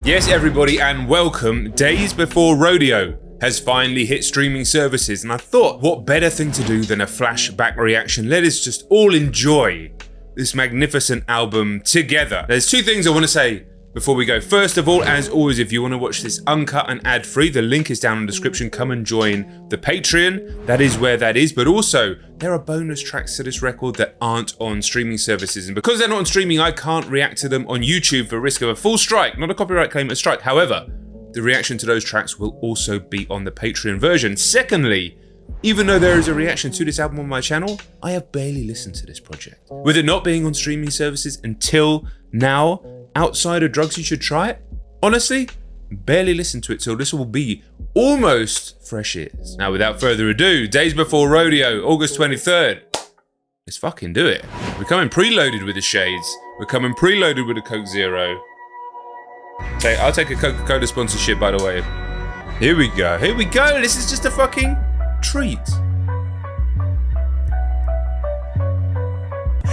Yes, everybody, and welcome. Days before Rodeo has finally hit streaming services, and I thought, what better thing to do than a flashback reaction? Let us just all enjoy this magnificent album together. There's two things I want to say before we go. First of all, as always, if you want to watch this uncut and ad-free, the link is down in the description. Come and join the Patreon. That is where that is. But also, there are bonus tracks to this record that aren't on streaming services. And because they're not on streaming, I can't react to them on YouTube for risk of a full strike. Not a copyright claim, a strike. However, the reaction to those tracks will also be on the Patreon version. Secondly, even though there is a reaction to this album on my channel, I have barely listened to this project. With it not being on streaming services until now, outside of drugs, you should try it. Honestly, barely listened to it, so this will be almost fresh ears. Now, without further ado, Days Before Rodeo, August 23rd. Let's fucking do it. We're coming preloaded with the shades. We're coming preloaded with a Coke Zero. I'll take a Coca-Cola sponsorship, by the way. Here we go. Here we go. This is just a fucking treat.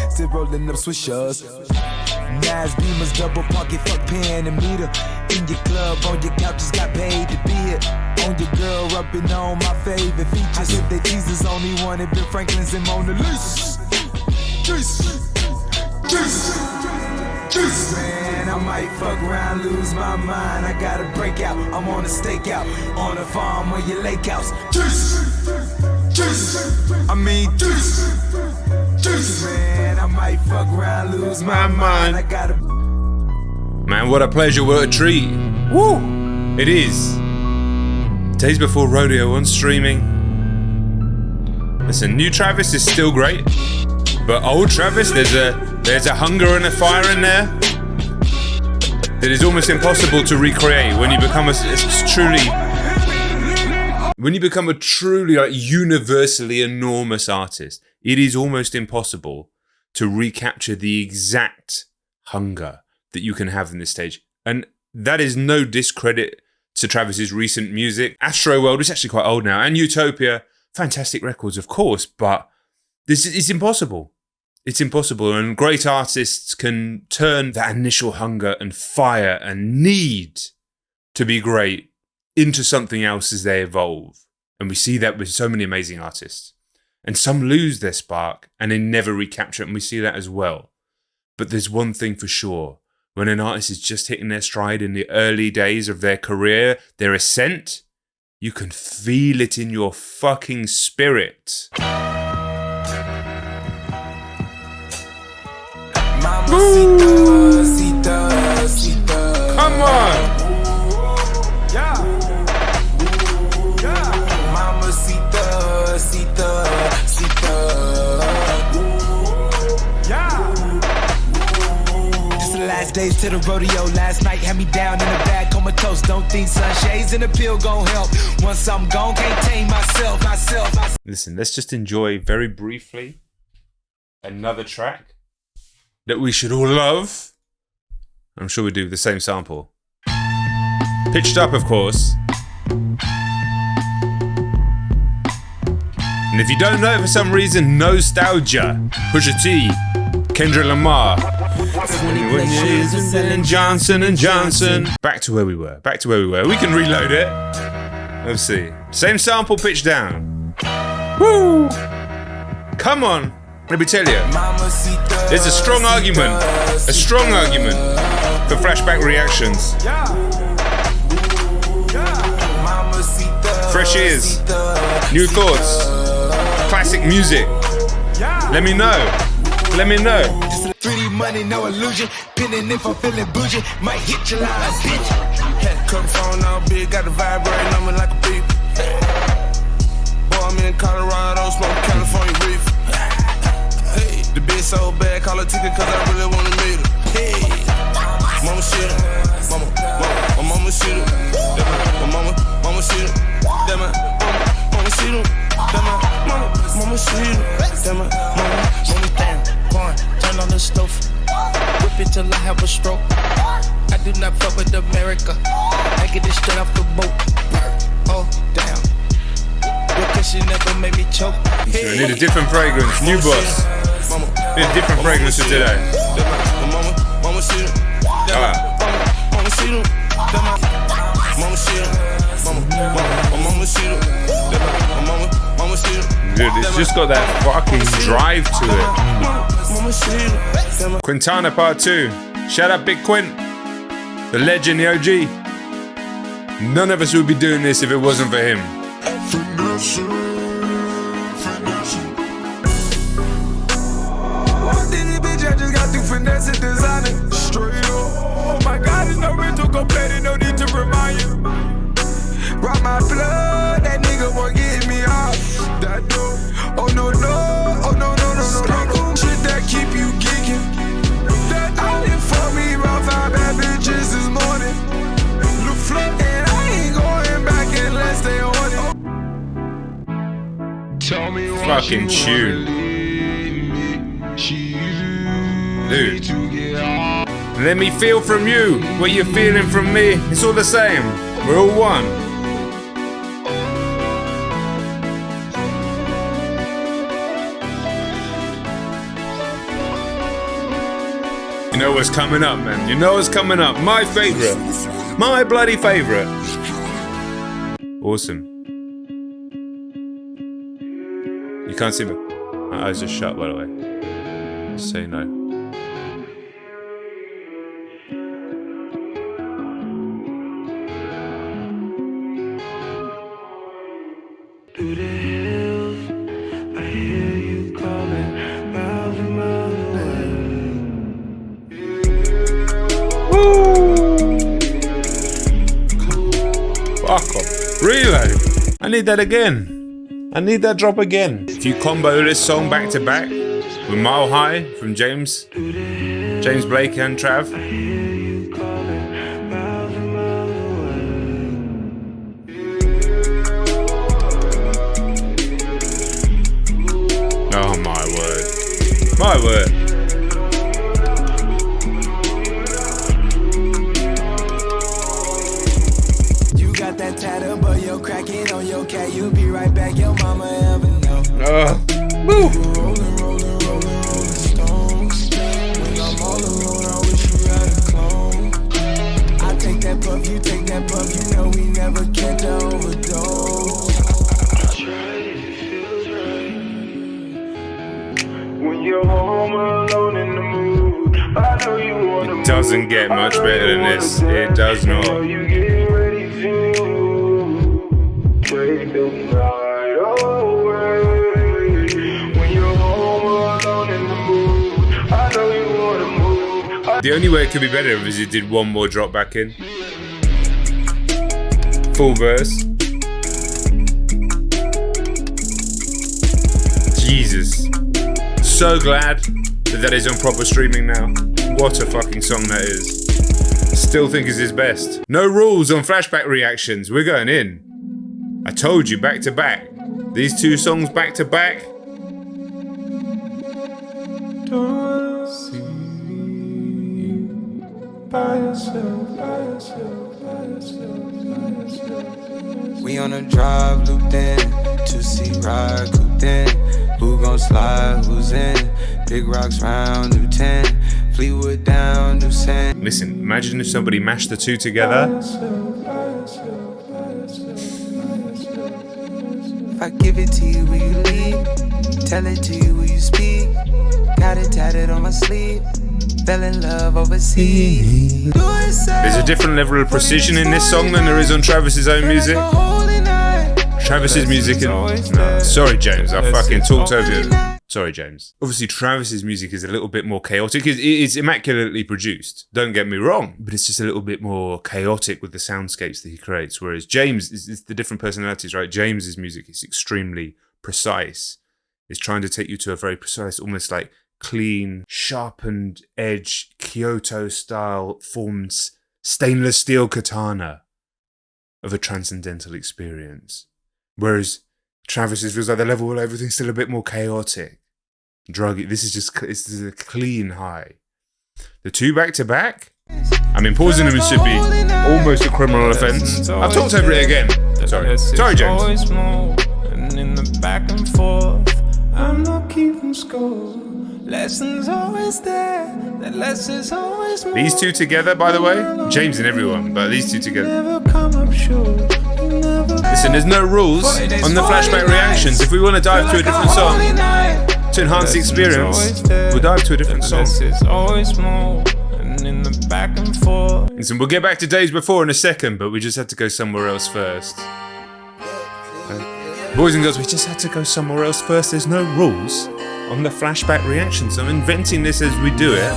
Still rolling up swishers. Nas Beamers, double pocket, fuck pen and meter. In your club, on your couch, just got paid to be it. On your girl, rubbing on my favorite features. I said that Jesus only wanted Ben Franklin's and Mona Lisa. Jesus, Jesus, Jesus. Man, I might fuck around, lose my mind. I gotta break out. I'm on a stakeout, on a farm or your lake house. Jesus, Jesus. I mean, Jesus. Jesus, man, I might fuck around, lose my mind. I gotta. Man, what a pleasure, what a treat. Woo! It is. Days Before Rodeo on streaming. Listen, new Travis is still great, but old Travis, there's a hunger and a fire in there that is almost impossible to recreate when you become a truly like universally enormous artist. It is almost impossible to recapture the exact hunger that you can have in this stage. And that is no discredit to Travis's recent music. Astro World is actually quite old now, and Utopia, fantastic records, of course, but this is impossible. It's impossible, and great artists can turn that initial hunger and fire and need to be great into something else as they evolve. And we see that with so many amazing artists. And some lose their spark and they never recapture it, and we see that as well. But there's one thing for sure. When an artist is just hitting their stride in the early days of their career, their ascent, you can feel it in your fucking spirit. Come on! Days to the rodeo, last night had me down in the bag, comatose. Don't think sunshades and a pill gon' help. Once I'm gone, can't tame myself. Listen, let's just enjoy very briefly another track that we should all love. I'm sure we do the same sample. Pitched up, of course. And if you don't know it for some reason, Nostalgia, Pusha T, Kendrick Lamar. Johnson and Johnson. Back to where we were. We can reload it. Let's see. Same sample, pitch down. Woo! Come on. Let me tell you. There's a strong argument for flashback reactions. Fresh ears, new thoughts, classic music. Let me know. 3D money, no illusion. Pinning if I'm feeling bougie, might hit your line, bitch. Come phone all big, got the vibrating on me like a beep. Boy, I'm in Colorado, smoking California reef. Hey, the bitch so bad, call her ticket cause I really wanna meet her. Hey, mama shit her, my mama shit her. Mama shit her, mama shit her. Mama shit her, mama damn. Turn on the stove, whip it till I have a stroke. I do not fuck with America, I get it straight off the boat. Oh damn, your cushion never made me choke. So I need a different fragrance, new boss. Need a different fragrance for today. see her. My mama see her. My mama see her. Dude, it's just got that fucking drive to it. Quintana Part 2. Shout out Big Quint. The legend, the OG. None of us would be doing this if it wasn't for him. Finesse and designer, straight up. Oh my God, it's no rental, go play it, no need to remind you. Brought my blood, that nigga won't get me off. That no, oh no, no, oh no, no, no, no, no. Shit that keep you geeking. That island for me, about 5 bad bitches this morning. Look float, and I ain't going back unless they on it. Tell me why fucking tune. Dude, let me feel from you what you're feeling from me. It's all the same. We're all one. You know what's coming up, man. You know what's coming up. My favorite. My bloody favorite. Awesome. You can't see me. My eyes are shut, by the way. Just say no. Through the hills, I hear you calling, miles and miles away. Fuck off. Relay. I need that again. I need that drop again. If you combo this song back to back with Mile High from James Blake and Trav. Oh my word. My word. You got that tattoo, but you're cracking on your cat. You'll be right back, your mama ever know. Woo. Rolling stones. When I'm all alone, I wish you had a clone. I take that puff, you take that puff. You know we never catch a overdose. When you're home alone in the mood, I know you want to. It doesn't get much better than this. It does not. You get ready to take the night away. When you're home alone in the mood, I know you want to move. The only way it could be better is if you did one more drop back in. Full verse. Jesus. So glad that is on proper streaming now. What a fucking song that is. Still think is his best. No rules on flashback reactions. We're going in. I told you, back to back. These two songs back to back. Don't see you by yourself, by yourself, by yourself, by yourself. We on a drive looped in, 2C ride cooped in. Who gon' slide, who's in? Big rocks round, new 10. Fleetwood down, new 10. Listen, imagine if somebody mashed the two together. If I give it to you, will you leave? Tell it to you, will you speak? Got it tatted on my sleeve. Fell in love overseas. There's a different level of precision in this song than there is on Travis's own music. Travis's music is... No, sorry James, I fucking talked over you. Sorry James. Obviously Travis's music is a little bit more chaotic. It's immaculately produced, don't get me wrong, but it's just a little bit more chaotic with the soundscapes that he creates, whereas James is the different personalities, right? James's music is extremely precise. It's trying to take you to a very precise, almost like clean, sharpened edge, Kyoto style formed stainless steel katana of a transcendental experience. Whereas Travis's feels like the level where everything's still a bit more chaotic, druggy. This is a clean high. The two back to back. I mean, pausing them should be almost a criminal offence. I've talked over it again. Sorry, James. And in the back and forth, I'm not keeping score. Lessons always there, that lessons always more. These two together, by the way, James and everyone, but these two together. Never come up short. Listen, there's no rules on the flashback reactions. If we want to dive to a different song to enhance the experience, we'll dive to a different song. It's always more, and in the back and forth. Listen, we'll get back to Days Before in a second, but we just had to go somewhere else first. Boys and girls, we just had to go somewhere else first. There's no rules on the flashback reactions. I'm inventing this as we do it,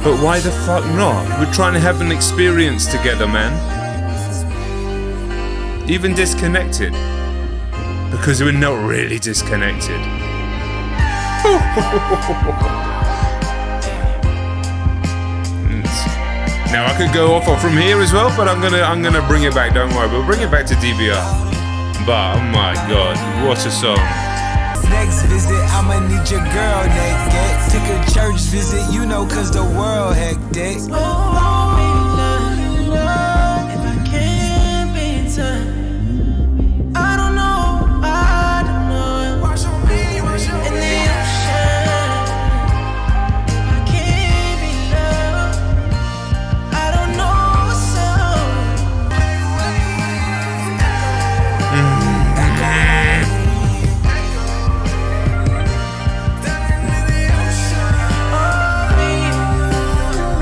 but why the fuck not? We're trying to have an experience together, man. Even disconnected, because we're not really disconnected. Now I could go off from here as well, but I'm gonna bring it back. Don't worry, we'll bring it back to DVR. But oh my god, what a song! Next visit, I'ma need your girl naked. Took a church visit, you know, cause the world hectic.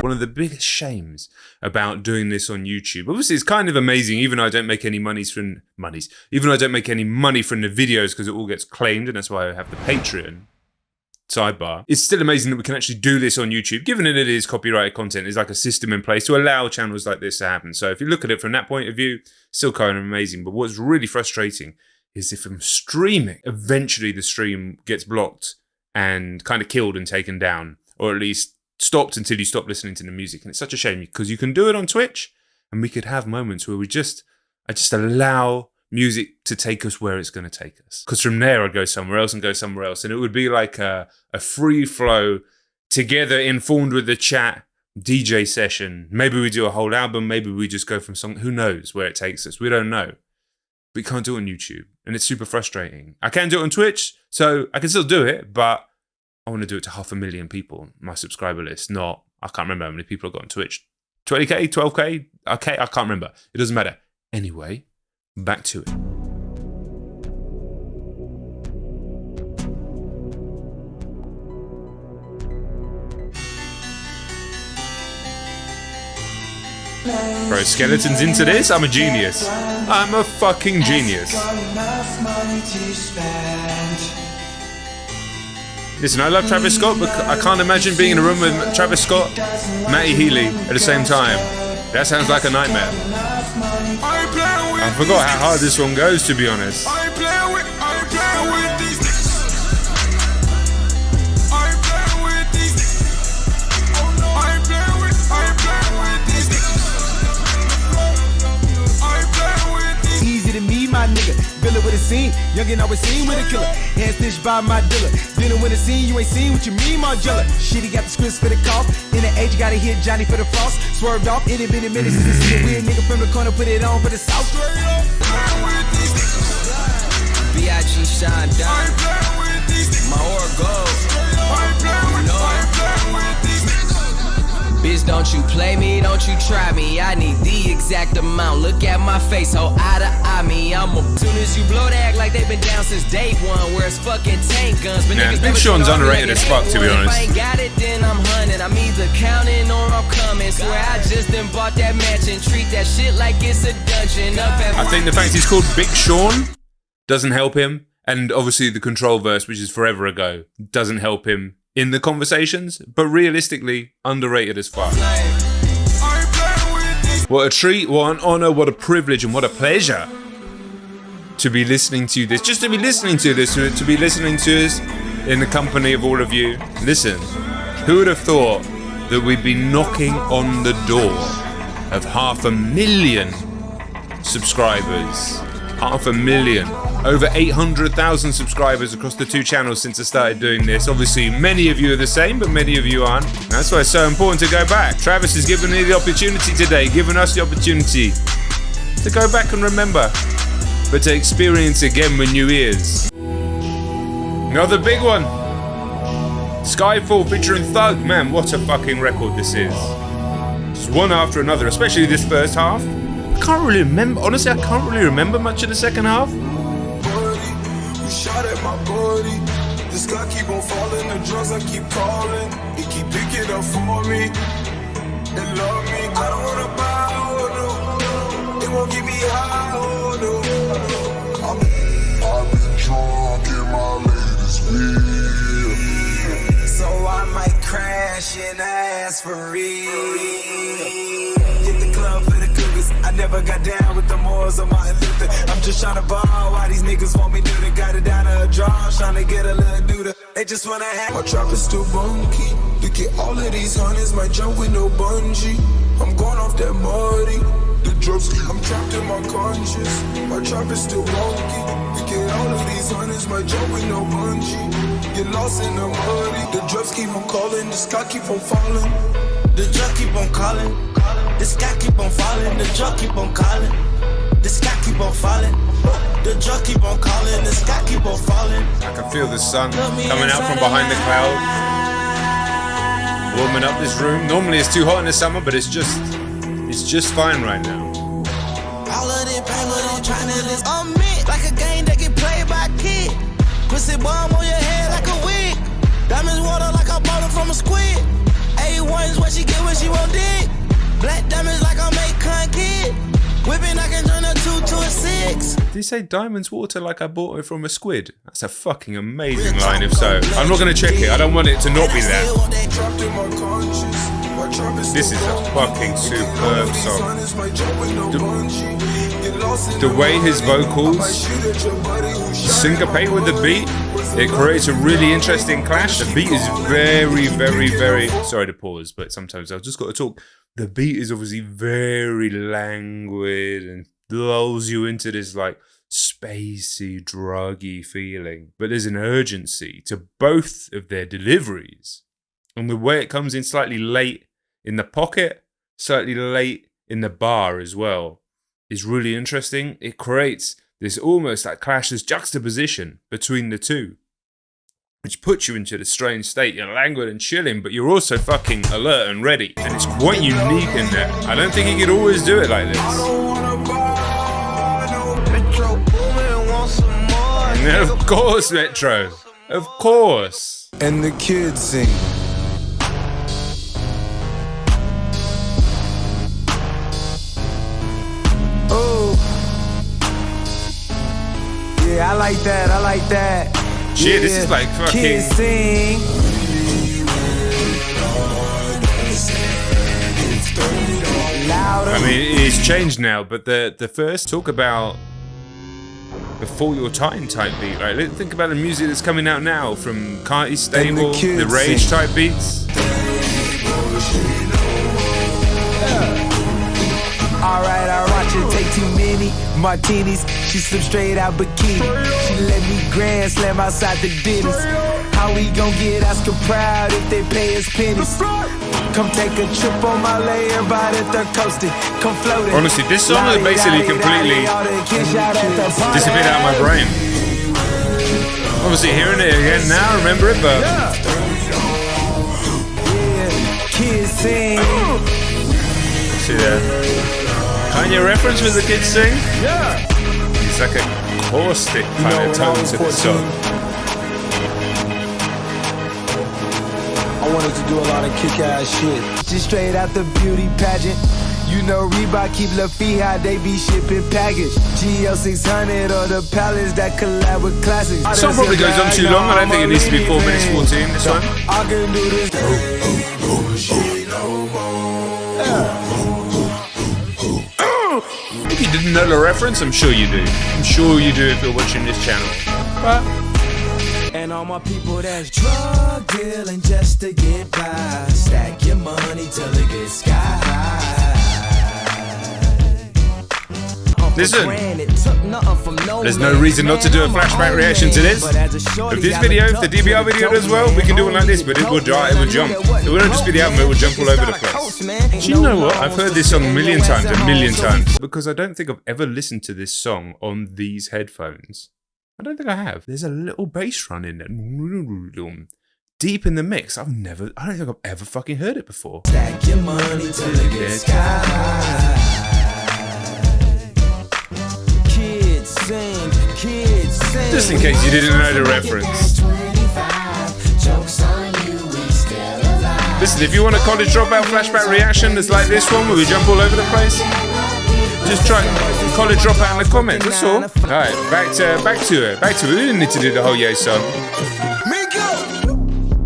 One of the biggest shames about doing this on YouTube. Obviously, it's kind of amazing, even though I don't make any money from the videos because it all gets claimed, and that's why I have the Patreon sidebar. It's still amazing that we can actually do this on YouTube, given that it is copyrighted content. There's like a system in place to allow channels like this to happen. So if you look at it from that point of view, still kind of amazing. But what's really frustrating is if I'm streaming, eventually the stream gets blocked and kind of killed and taken down, or at least stopped until you stop listening to the music. And it's such a shame because you can do it on Twitch and we could have moments where I just allow music to take us where it's going to take us. Because from there I'd go somewhere else and go somewhere else. And it would be like a free flow, together informed with the chat, DJ session. Maybe we do a whole album. Maybe we just go from song. Who knows where it takes us? We don't know. But you can't do it on YouTube. And it's super frustrating. I can do it on Twitch, so I can still do it, but I want to do it to 500,000 people, my subscriber list, not, I can't remember how many people I've got on Twitch. 20k, 12k, okay, I can't remember. It doesn't matter. Anyway, back to it. Bro, skeletons into this? I'm a genius. I'm a fucking genius. Listen, I love Travis Scott, but I can't imagine being in a room with Travis Scott, Matty Healy at the same time. That sounds like a nightmare. I forgot how hard this one goes, to be honest. Easy to me, my nigga. Villa with a scene, youngin' always seen with a killer. Hand stitched by my dealer. Dealing with a scene, you ain't seen what you mean, Margella. Shit, he got the scripts for the cough. In the age, gotta hit Johnny for the frost. Swerved off, it had been a minute since this weird nigga from the corner put it on for the south. B.I.G. shine down. My aura goes. You know it. Bitch, don't you play me, don't you try me. I need the exact amount. Look at my face, ho, eye to eye me. Soon as you blow, they act like they've been down since day one. Where it's fucking tank guns. But nah, Big Sean's underrated as fuck, to be honest. If I ain't got it, then I'm hunting. I'm either counting or I'm coming. Swear I just done bought that mansion. Treat that shit like it's a dungeon. I think the fact he's called Big Sean doesn't help him. And obviously the Control verse, which is forever ago, doesn't help him in the conversations, but realistically, underrated as fuck. What a treat, what an honor, what a privilege, and what a pleasure to be listening to this. Just to be listening to this, to be listening to this in the company of all of you. Listen, who would have thought that we'd be knocking on the door of 500,000 subscribers? 500,000. Over 800,000 subscribers across the two channels since I started doing this. Obviously, many of you are the same, but many of you aren't. That's why it's so important to go back. Travis has given me the opportunity today, given us the opportunity to go back and remember, but to experience again with new ears. Another big one. Skyfall featuring Thug. Man, what a fucking record this is. Just one after another, especially this first half. I can't really remember, honestly, I can't really remember much of the second half. You shot at my body. This guy keep on falling, the drugs I keep calling. He keep picking up for me. They love me. I don't wanna buy, oh no. They won't give me high, oh no. I've been drunk in my latest beer, so I might crash and ask for real. Hit the club for the cougars. I never got down with the Moors or Martin Luther. I'm just trying to ball. Why these niggas want me neuter? Got it down to a draw, trying to get a little neuter. They just wanna have. My trap is still bunky. Look at all of these hunters, might jump with no bungee. I'm going off that muddy. The drugs keep, I'm trapped in my conscience. My trap is still wonky. Look at all of these hunters, might jump with no bungee. Get lost in the muddy. The drugs keep on calling, the sky keep on falling. The drug keep on calling. The sky keep on falling. The drug keep on calling. The sky keep on falling. The drug keep on calling. The sky keep on falling. I can feel the sun coming out from behind the cloud, warming up this room. Normally it's too hot in the summer, but it's just fine right now. All of them people trying to list on me like a game that get played by a kid. Pussy bomb on your head like a wig. Diamonds water like I bought it from a squid. A1's what she get when she won't dig. Black diamonds like I make cunt kid. Whipping I can turn a 2 to a 6. Did he say diamonds water like I bought it from a squid? That's a fucking amazing line if so. I'm not going to check it. I don't want it to not be there. This is a fucking superb song. The way his vocals syncopate with the beat, it creates a really interesting clash. The beat is very, very, very... Sorry to pause, but sometimes I've just got to talk. The beat is obviously very languid and lulls you into this like spacey, druggy feeling. But there's an urgency to both of their deliveries. And the way it comes in slightly late in the pocket, slightly late in the bar as well, is really interesting. It creates this almost like clash, this juxtaposition between the two, which puts you into the strange state. You're languid and chilling, but you're also fucking alert and ready. And it's quite unique in there. I don't think he could always do it like this. And of course, Metro. Of course. And the kids sing. Oh. Yeah, I like that. I like that. Shit, yeah, this is like fucking... Kissing. I mean, it's changed now, but the first talk about before your time type beat, right? Let's think about the music that's coming out now from Carti's stable, the rage type beats. Alright, I watch her take too many martinis. She slipped straight out bikini. She let me grand slam outside the Denny's. How we gon' get Oscar proud if they pay us pennies? Come take a trip on my layer by the third coasting. Come floating. Honestly, this song is basically completely disappeared out of my brain. Obviously hearing it again now, remember it, but... Yeah, kids sing. See there. Kanye reference with the kids sing? Yeah. It's like a caustic kind of tone to the song. I wanted to do a lot of kick-ass shit. Just straight out the beauty pageant. You know Reebok keep La Fija, they be shipping package. GL 600 or the Palace that collab with classics. The song probably goes on too long. I don't think it needs to be 4 minutes 14, this one. I can do this. If you didn't know the reference, I'm sure you do. I'm sure you do if you're watching this channel. But... And all my people that's drug dealing just to get by. Stack your money till it gets sky high. Listen, there's no reason not to do a flashback reaction to this. If this video, if the DBR video does well, we can do it like this, but it will jump. It won't just be the album, it will jump all over the place. Do you know what? I've heard this song a million times, because I don't think I've ever listened to this song on these headphones. I don't think I have. There's a little bass run in there. deep in the mix. I don't think I've ever fucking heard it before. Stack your money till it gets sky high. Kids sing, kids sing. Just in case you didn't know the reference. Listen, if you want a college dropout flashback reaction that's like this one, where we jump all over the place, just try college dropout in the comments. That's all. All right, back to it. We didn't need to do the whole Ye song.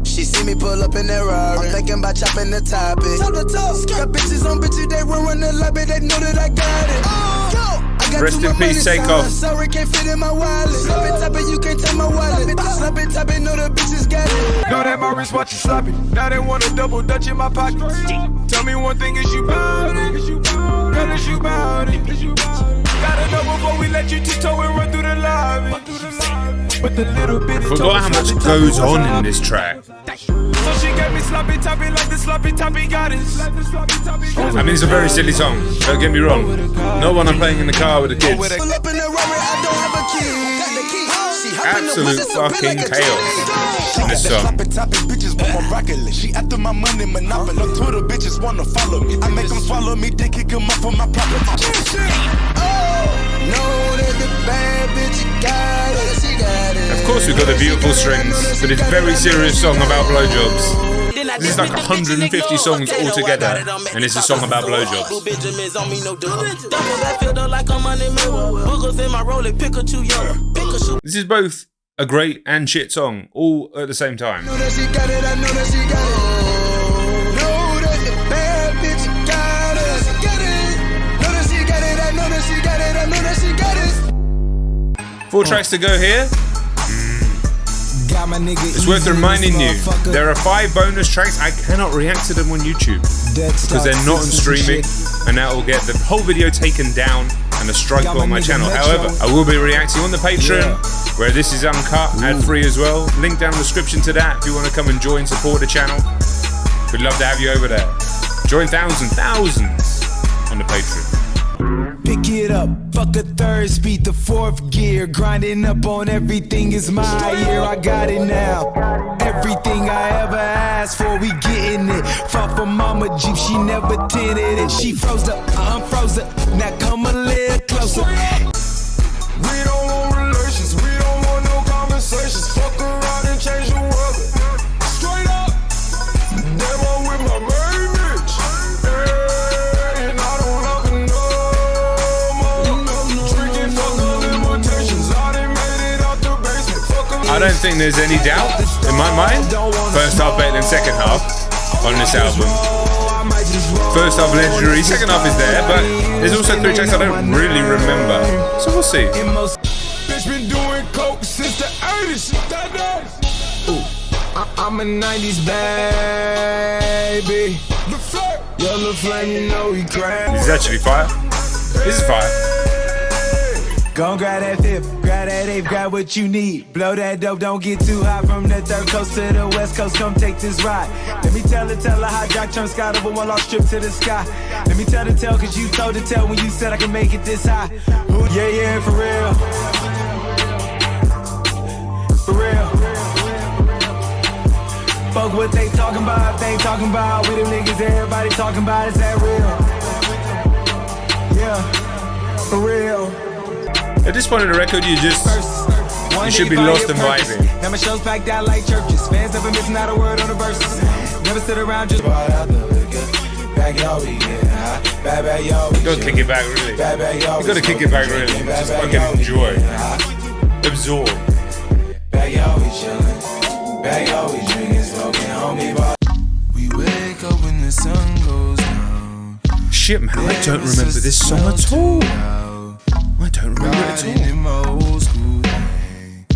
She see me pull up in that Rari. I'm thinking about chopping the topic. Top the top. Got bitches on bitches, they run the lobby, they know that I got it. Rest in peace, Takeoff. Sorry, can't fit in my wallet. Slap it, top it, you can't take my wallet. Slap it, top it, know the bitches got it. Know that my wrist watch you sloppy. Now they want a double Dutch in my pocket. Tell me one thing, is you bout it? Is you bout it? Gotta know before we let you tiptoe and run through the lobby. But the little bit Forgot how much goes on in this track. So she gave me sloppy toppy like the sloppy toppy goddess. I mean, it's a very silly song. Don't get me wrong. Not one I'm playing in the car with the kids. Absolute fucking chaos in this song. She after my money monopoly. Twitter bitches wanna follow me. I make them swallow me, they kick them up on my property. Of course, we've got the beautiful strings, but it's a very serious song about blowjobs. This is like 150 songs altogether, and it's a song about blowjobs. This is both a great and shit song, all at the same time. Four tracks to go here. It's worth reminding you, there are 5 bonus tracks. I cannot react to them on YouTube because they're not on streaming, and that will get the whole video taken down and a strike on my channel. However, I will be reacting on the Patreon, where this is uncut, ad-free as well. Link down in the description to that if you want to come and join, support the channel. We'd love to have you over there. Join thousands on the Patreon. Pick it up, fuck a third speed, the 4th gear. Grinding up on everything is my year. I got it now. Everything I ever asked for, we getting it. Fought for mama Jeep, she never tinted it. She froze up, I unfroze up. Now come a little closer. We don't want relations, we don't want no conversations. Fuck around and change the world. Straight up, damn, I'm with my main bitch. Hey, and I don't love her no more. Drinking fuck all limitations, I done made it out the basement. I don't think there's any doubt in my mind. First half better than second half on this album. First half legendary, second half is there, but there's also 3 tracks I don't really remember. So we'll see. Bitch been doing coke since the 80s. I'm a 90s baby. The flirt. Yellow flame, you know we crazy. This is actually fire. This is fire. Gon' grab that 5th, grab that 8th, grab what you need. Blow that dope, don't get too high. From the 3rd coast to the west coast, come take this ride. Let me tell her how Jack turned sky over one lost trip to the sky. Let me tell the tale, cause you told the tale when you said I can make it this high. Ooh, yeah, for real. For real. Fuck what they talking about, they ain't talking about. We them niggas everybody talking about, is that real? Yeah, for real. At this point in the record, you should be lost and vibing. Now my show's packed out like churches. Fans never missing out a word on the verses. Never sit around just You gotta kick it back really. You gotta kick it back really. Just fucking enjoy. Absorb. we wake up when the sun goes down. Shit, man, I don't remember this song at all. I don't remember it at all. In my old school thing.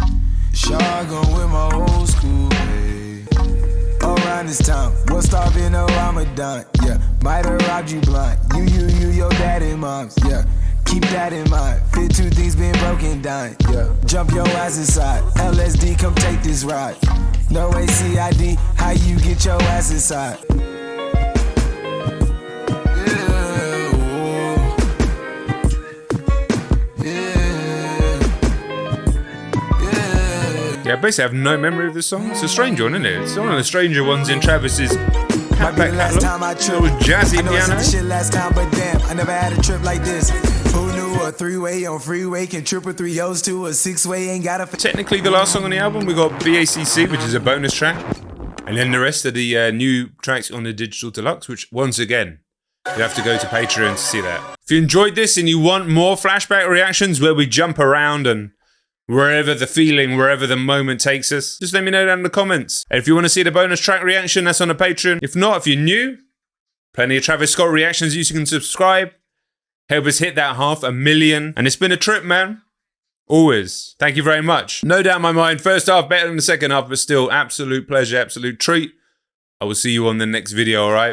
Shotgun with my old school way. Around this time, we'll stop in a Ramadan. Yeah, might have robbed you blind. You, your dad and moms. Yeah, keep that in mind. 52 things been broken down. Yeah, jump your ass inside. LSD, come take this ride. No ACID, how you get your ass inside? Yeah, I basically have no memory of this song. It's a strange one, isn't it? It's one of the stranger ones in Travis's Might be the last time I tripped. little jazzy I know I said piano. the shit last time, but damn, I never had a trip like this. Who knew a three-way on freeway can triple 3 O's to a six-way? Ain't got a Technically the last song on the album, we got BACC, which is a bonus track. And then the rest of the new tracks on the Digital Deluxe, which once again, you have to go to Patreon to see that. If you enjoyed this and you want more flashback reactions where we jump around and wherever the feeling, wherever the moment takes us, just let me know down in the comments. And if you want to see the bonus track reaction, that's on the Patreon. If not, if you're new, plenty of Travis Scott reactions, you can subscribe. Help us hit that 500,000. And it's been a trip, man. Always. Thank you very much. No doubt in my mind, first half better than the second half, but still absolute pleasure, absolute treat. I will see you on the next video, all right?